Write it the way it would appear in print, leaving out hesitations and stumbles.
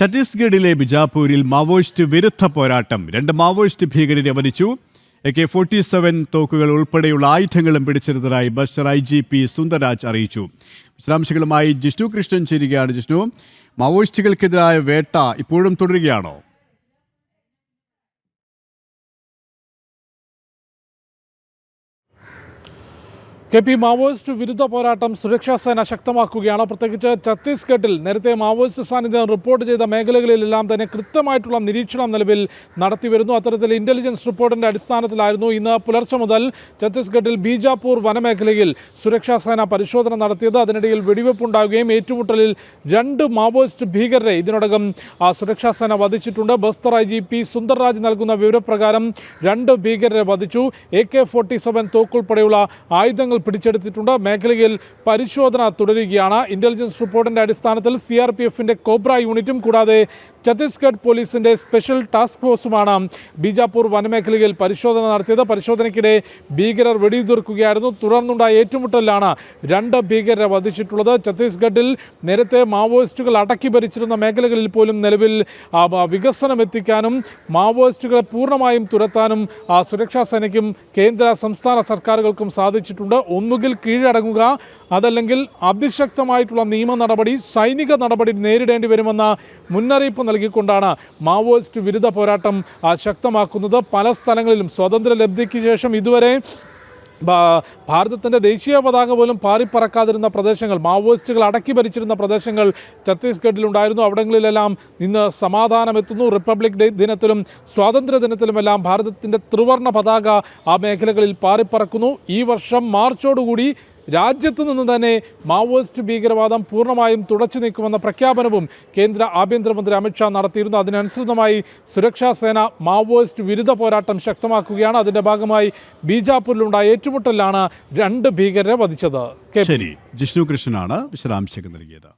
ഛത്തീസ്ഗഡിലെ ബിജാപൂരിൽ മാവോയിസ്റ്റ് വിരുദ്ധ പോരാട്ടം. 2 മാവോയിസ്റ്റ് ഭീകരരെ വധിച്ചു. AK-47 തോക്കുകൾ ഉൾപ്പെടെയുള്ള ആയുധങ്ങളും പിടിച്ചെടുത്തതായി ബസ്റ്റർ IGP സുന്ദർരാജ് അറിയിച്ചു. വിശദാംശങ്ങളുമായി ജിഷ്ണു കൃഷ്ണൻ ചേരുകയാണ്. ജിഷ്ണു, മാവോയിസ്റ്റുകൾക്കെതിരായ വേട്ട ഇപ്പോഴും തുടരുകയാണോ? KP മാവോയിസ്റ്റ് വിരുദ്ധ പോരാട്ടം സുരക്ഷാ സേന ശക്തമാക്കുകയാണ്. പ്രത്യേകിച്ച് ഛത്തീസ്ഗഡിൽ നേരത്തെ മാവോയിസ്റ്റ് സാന്നിധ്യം റിപ്പോർട്ട് ചെയ്ത മേഖലകളിലെല്ലാം തന്നെ കൃത്യമായിട്ടുള്ള നിരീക്ഷണം നിലവിൽ നടത്തിവരുന്നു. അത്തരത്തിൽ ഇന്റലിജൻസ് റിപ്പോർട്ടിന്റെ അടിസ്ഥാനത്തിലായിരുന്നു ഇന്ന് പുലർച്ചെ മുതൽ ഛത്തീസ്ഗഡിൽ ബീജാപൂർ വനമേഖലയിൽ സുരക്ഷാ സേന പരിശോധന നടത്തിയത്. അതിനിടയിൽ വെടിവെപ്പുണ്ടാവുകയും ഏറ്റുമുട്ടലിൽ 2 മാവോയിസ്റ്റ് ഭീകരരെ ഇതിനോടകം സുരക്ഷാ സേന വധിച്ചിട്ടുണ്ട്. ബസ്തർ IGP സുന്ദർരാജ് നൽകുന്ന വിവരപ്രകാരം 2 ഭീകരരെ വധിച്ചു. AK-47 തോക്കുൾപ്പെടെയുള്ള ആയുധങ്ങൾ പിടിച്ചെടുത്തിട്ടുണ്ട്. മേഖലയിൽ പരിശോധന തുടരുകയാണ്. ഇന്റലിജൻസ് റിപ്പോർട്ടിന്റെ അടിസ്ഥാനത്തിൽ CRPFന്റെ കോബ്ര യൂണിറ്റും കൂടാതെ ഛത്തീസ്ഗഡ് പോലീസിന്റെ സ്പെഷ്യൽ ടാസ്ക് ഫോഴ്സുമാണ് ബീജാപൂർ വനമേഖലയിൽ പരിശോധന നടത്തിയത്. പരിശോധനയ്ക്കിടെ ഭീകരർ വെടിയുതിർക്കുകയായിരുന്നു. തുടർന്നുണ്ടായ ഏറ്റുമുട്ടലിലാണ് 2 ഭീകരരെ വധിച്ചിട്ടുള്ളത്. ഛത്തീസ്ഗഡിൽ നേരത്തെ മാവോയിസ്റ്റുകൾ അടക്കി ഭരിച്ചിരുന്ന മേഖലകളിൽ പോലും നിലവിൽ വികസനം എത്തിക്കാനും മാവോയിസ്റ്റുകളെ പൂർണ്ണമായും തുരത്താനും സുരക്ഷാ സേനയ്ക്കും കേന്ദ്ര സംസ്ഥാന സർക്കാരുകൾക്കും സാധിച്ചിട്ടുണ്ട്. ഒന്നുകിൽ കീഴടങ്ങുക, അതല്ലെങ്കിൽ അതിശക്തമായിട്ടുള്ള നിയമ നടപടി, സൈനിക നടപടി നേരിടേണ്ടി വരുമെന്ന മുന്നറിയിപ്പ് നൽകിക്കൊണ്ടാണ് മാവോയിസ്റ്റ് വിരുദ്ധ പോരാട്ടം ശക്തമാക്കുന്നത്. പല സ്ഥലങ്ങളിലും സ്വാതന്ത്ര്യലബ്ധിക്ക് ശേഷം ഇതുവരെ ഭാരതത്തിൻ്റെ ദേശീയ പതാക പോലും പാറിപ്പറക്കാതിരുന്ന പ്രദേശങ്ങൾ, മാവോയിസ്റ്റുകൾ അടക്കി ഭരിച്ചിരുന്ന പ്രദേശങ്ങൾ ഛത്തീസ്ഗഡിലുണ്ടായിരുന്നു. അവിടങ്ങളിലെല്ലാം ഇന്ന് സമാധാനമെത്തുന്നു. റിപ്പബ്ലിക് ഡേ ദിനത്തിലും സ്വാതന്ത്ര്യ ദിനത്തിലുമെല്ലാം ഭാരതത്തിൻ്റെ ത്രിവർണ്ണ പതാക ആ മേഖലകളിൽ പാറിപ്പറക്കുന്നു. ഈ വർഷം മാർച്ചോടുകൂടി രാജ്യത്തു നിന്ന് തന്നെ മാവോയിസ്റ്റ് ഭീകരവാദം പൂർണ്ണമായും തുടച്ചു നീക്കുമെന്ന പ്രഖ്യാപനവും കേന്ദ്ര ആഭ്യന്തരമന്ത്രി അമിത്ഷാ നടത്തിയിരുന്നു. അതിനനുസൃതമായി സുരക്ഷാ സേന മാവോയിസ്റ്റ് വിരുദ്ധ പോരാട്ടം ശക്തമാക്കുകയാണ്. അതിന്റെ ഭാഗമായി ബീജാപൂരിലുണ്ടായ ഏറ്റുമുട്ടലിലാണ് 2 ഭീകരരെ വധിച്ചത്. ശരി, ജിഷ്ണു കൃഷ്ണനാണ് വിശദാംശങ്ങൾ നൽകിയത്.